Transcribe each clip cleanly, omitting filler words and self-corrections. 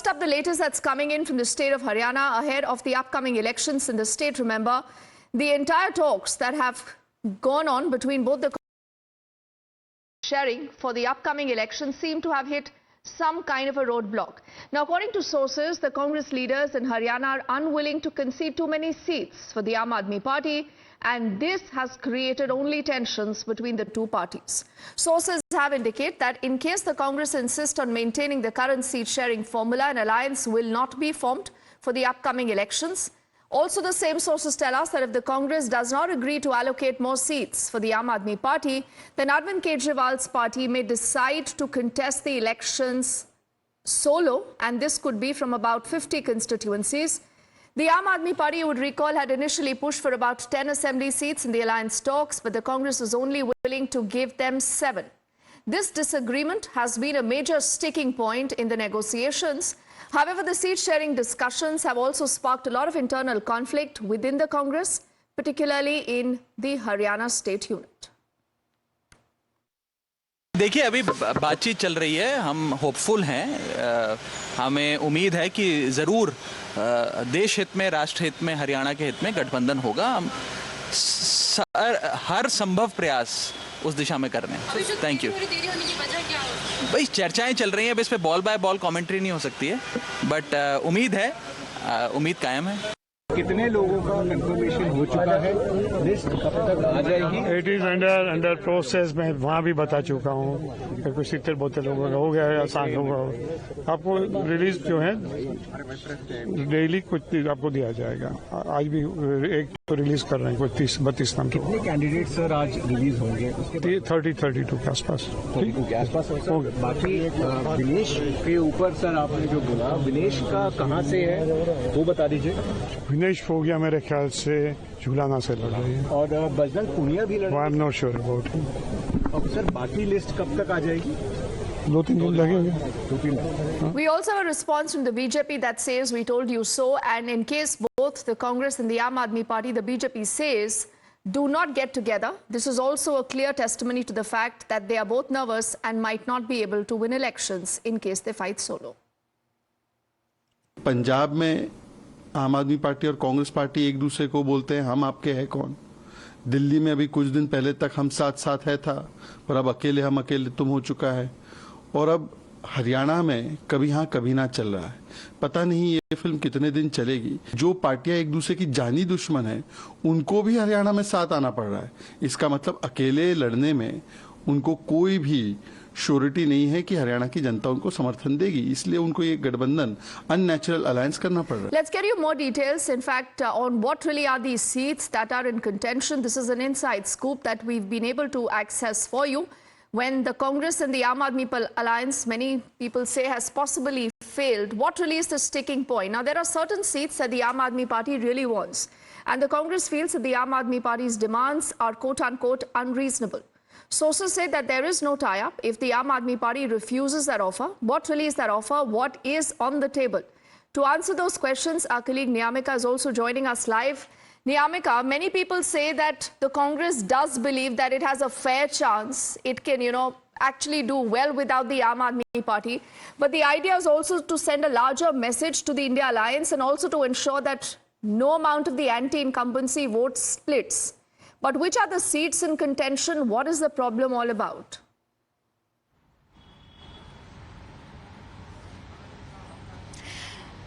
First up, the latest that's coming in from the state of Haryana ahead of the upcoming elections in the state. Remember, the entire talks that have gone on between both the sharing for the upcoming elections seem to have hit some kind of a roadblock. Now, according to sources, the Congress leaders in Haryana are unwilling to concede too many seats for the Aam Aadmi Party, and this has created only tensions between the two parties. Sources have indicated that in case the Congress insists on maintaining the current seat-sharing formula, an alliance will not be formed for the upcoming elections. Also, the same sources tell us that if the Congress does not agree to allocate more seats for the Aam Aadmi Party, then Arvind Kejriwal's party may decide to contest the elections solo, and this could be from about 50 constituencies. The Aam Aadmi Party, you would recall, had initially pushed for about 10 assembly seats in the alliance talks, but the Congress was only willing to give them 7. This disagreement has been a major sticking point in the negotiations. However, the seat-sharing discussions have also sparked a lot of internal conflict within the Congress, particularly in the Haryana state unit. देखिए, अभी बातचीत चल रही है, हम hopeful हैं, हमें उम्मीद है कि ज़रूर देश हित में, राष्ट्र हित में, हरियाणा के हित में गठबंधन होगा। हम हर संभव प्रयास उस दिशा में कर रहे हैं। Thank you. भाई चर्चाएं चल रही हैं, अब इस पे बॉल बाय बॉल कमेंट्री नहीं हो सकती है, बट उम्मीद है, उम्मीद कायम है। कितने लोगों का कंफर्मेशन हो चुका है? लिस्ट कब तक आ जाएगी? It is under process. मैं वहाँ भी बता चुका हूँ, कुछ 70-72 लोगों का हो गया है, 60 लोगों का। आपको रिलीज जो है डेली कुछ आपको दिया जाएगा। आज भी एक तो रिलीज कर रहे हैं, कुछ 30-32 नाम। कितने कैंडिडेट सर आज रिलीज होंगे? 30-32 के आसपास। 32 के आसपास हो गए। बाकी विनेश के ऊपर सर आपने जो बोला, विनेश का कहाँ से है वो बता दीजिए। विनेश फोगिया मेरे ख्याल से झूलाना से लड़ रही है, और बजरंग पूनिया भी लड़ रही है। I am not sure about. अब सर बाकी लिस्ट कब तक आ जाएगी? 2-3 दिन लगेंगे। We also have a response from the BJP that says, we told you so, and in case both the Congress and the Aam Aadmi Party, the BJP says, do not get together, this is also a clear testimony to the fact that they are both nervous and might not be able to win elections in case they fight solo. Punjab में आम आदमी party और Congress party एक दूसरे को बोलते हैं हम आपके हैं कौन। दिल्ली में अभी कुछ दिन पहले तक हम साथ साथ है था, और अब अकेले हम अकेले तुम हो चुका है। और अब हरियाणा में कभी हाँ कभी ना चल रहा है। पता नहीं ये फिल्म कितने दिन चलेगी। जो पार्टियां एक दूसरे की जानी दुश्मन है, उनको भी हरियाणा में साथ आना पड़ रहा है। इसका मतलब अकेले लड़ने में उनको कोई भी श्योरिटी नहीं है कि हरियाणा की जनता उनको समर्थन देगी, इसलिए उनको ये गठबंधन अननेचुरल अलायंस करना पड़ रहा है। Let's get you more details, in fact, on what really are these seats that are in contention. This is an inside scoop that we've been able to access for you. When the Congress and the Aam Aadmi alliance, many people say, has possibly failed, what really is the sticking point? Now, there are certain seats that the Aam Aadmi Party really wants, and the Congress feels that the Aam Aadmi Party's demands are quote-unquote unreasonable. Sources say that there is no tie-up if the Aam Aadmi Party refuses that offer. What really is that offer? What is on the table? To answer those questions, our colleague Niyamika is also joining us live. Niyamika, many people say that the Congress does believe that it has a fair chance. It can, actually do well without the Aam Aadmi Party. But the idea is also to send a larger message to the India Alliance and also to ensure that no amount of the anti-incumbency vote splits. But which are the seats in contention? What is the problem all about?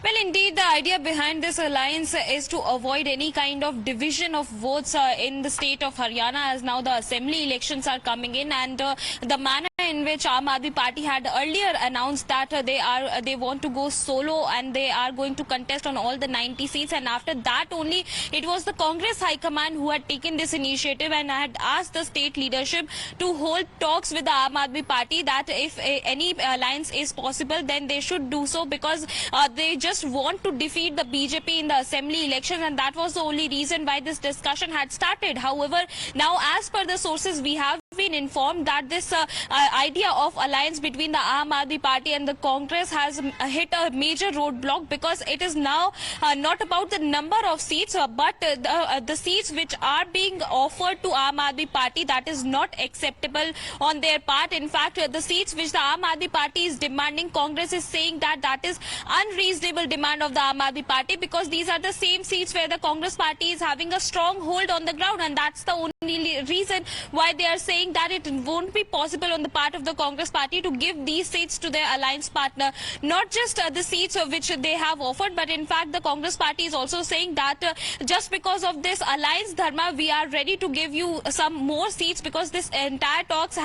Well, indeed, the idea behind this alliance is to avoid any kind of division of votes in the state of Haryana, as now the assembly elections are coming in, and the manner in which Aam Aadmi Party had earlier announced that they want to go solo and they are going to contest on all the 90 seats, and after that only it was the Congress High Command who had taken this initiative and had asked the state leadership to hold talks with the Aam Aadmi Party that if any alliance is possible, then they should do so, because they just want to defeat the BJP in the assembly elections, and that was the only reason why this discussion had started. However, now as per the sources, we have been informed that this idea of alliance between the Aam Aadmi Party and the Congress has hit a major roadblock, because it is now not about the number of seats, but the seats which are being offered to Aam Aadmi Party, that is not acceptable on their part. In fact, the seats which the Aam Aadmi Party is demanding, Congress is saying that that is unreasonable demand of the Aam Aadmi Party, because these are the same seats where the Congress Party is having a strong hold on the ground, and that's the only reason why they are saying that it won't be possible on the part of the Congress Party to give these seats to their alliance partner. Not just the seats which they have offered, but in fact the Congress Party is also saying that just because of this alliance, Dharma, we are ready to give you some more seats, because this entire talks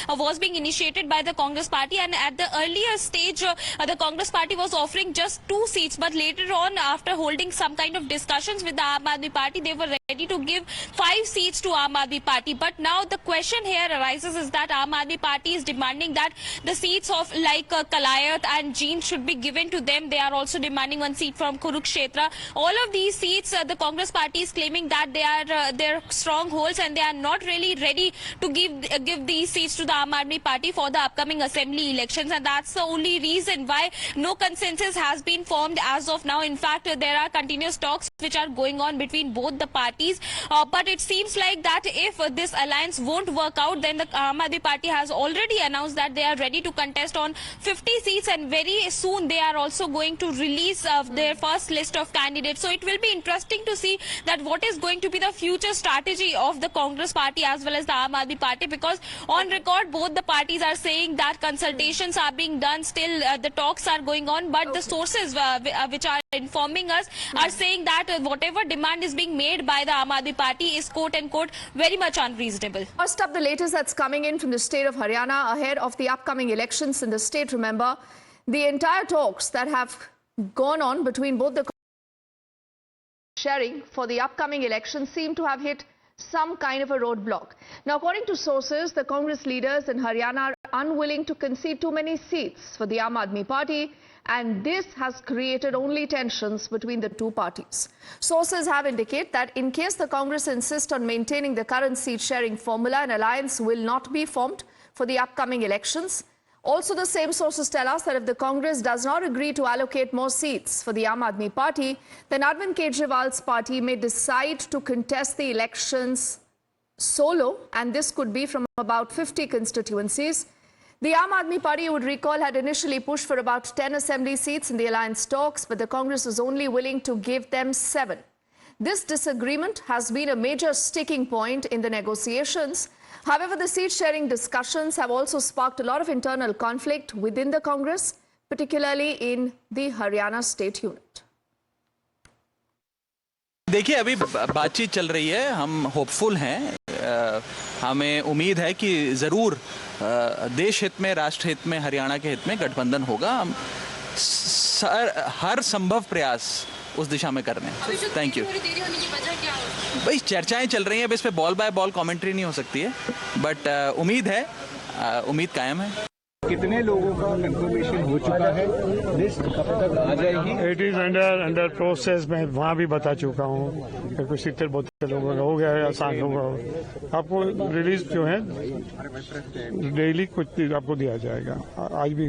was being initiated by the Congress Party, and at the earlier stage the Congress Party was offering just 2 seats, but later on, after holding some kind of discussions with the Aam Aadmi Party, they were ready to give 5 seats to Aam Aadmi Party. But now the question here arises is that Aam Aadmi Party is demanding that the seats of like Kalayat and Jeend should be given to them. They are also demanding 1 seat from Kurukshetra. All of these seats, the Congress Party is claiming that they are their strongholds, and they are not really ready to give these seats to the Aam Aadmi Party for the upcoming assembly elections, and that's the only reason why no consensus has been formed as of now. In fact, there are continuous talks which are going on between both the parties, but it seems like that if this alliance won't work out, then the Aam Aadmi Party has already announced that they are ready to contest on 50 seats, and very soon they are also going to release their first list of candidates. So it will be interesting to see that what is going to be the future strategy of the Congress Party as well as the Aam Aadmi Party, because on record both the parties are saying that consultations are being done, still the talks are going on, but the sources which are informing us are saying that whatever demand is being made by the Aam Aadmi Party is quote unquote very much unreasonable. First up, the latest that's coming in from the state of Haryana ahead of the upcoming elections in the state. Remember, the entire talks that have gone on between both the sharing for the upcoming elections seem to have hit some kind of a roadblock. Now, according to sources, the Congress leaders in Haryana are unwilling to concede too many seats for the Aam Aadmi Party, and this has created only tensions between the two parties. Sources have indicated that in case the Congress insists on maintaining the current seat-sharing formula, an alliance will not be formed for the upcoming elections. Also, the same sources tell us that if the Congress does not agree to allocate more seats for the Aam Aadmi Party, then Arvind Kejriwal's party may decide to contest the elections solo, and this could be from about 50 constituencies. The Aam Aadmi Party, you would recall, had initially pushed for about 10 assembly seats in the alliance talks, but the Congress was only willing to give them 7. This disagreement has been a major sticking point in the negotiations. However, the seat-sharing discussions have also sparked a lot of internal conflict within the Congress, particularly in the Haryana state unit. देखिए, अभी बातचीत चल रही है, हम hopeful हैं, हमें उम्मीद है कि ज़रूर देश हित में, राष्ट्र हित में, हरियाणा के हित में गठबंधन होगा। हम हर संभव प्रयास उस दिशा में कर रहे हैं। Thank you. भाई चर्चाएं चल रही हैं, अब इस पे बॉल बाय बॉल कमेंट्री नहीं हो सकती है, बट उम्मीद है, उम्मीद कायम है। कितने लोगों का कंफर्मेशन हो चुका है? लिस्ट कब तक आ जाएगी? It is under process. मैं वहाँ भी बता चुका हूँ, कुछ 70-72 लोगों का हो गया है, आसान होगा। आपको रिलीज जो है डेली कुछ आपको दिया जाएगा। आज भी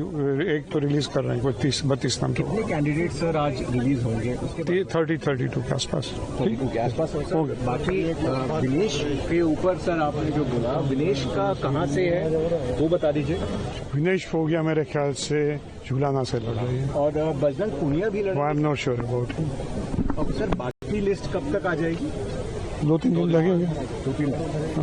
एक तो रिलीज कर रहे हैं, कुछ 30-32 नाम। कितने कैंडिडेट सर आज रिलीज होंगे? 30-32 के आसपास। के आसपास हो गए। बाकी दिनेश के ऊपर सर आपने जो बोला, दिनेश का कहाँ से है वो बता दीजिए। दिनेश फोगिया मेरे ख्याल से झूलाना से लड़ रही है, और बजरंग पूनिया भी लड़ रही है। I am not sure about. और सर बाकी लिस्ट कब तक आ जाएगी? 2-3 दिन लगेंगे। 2-3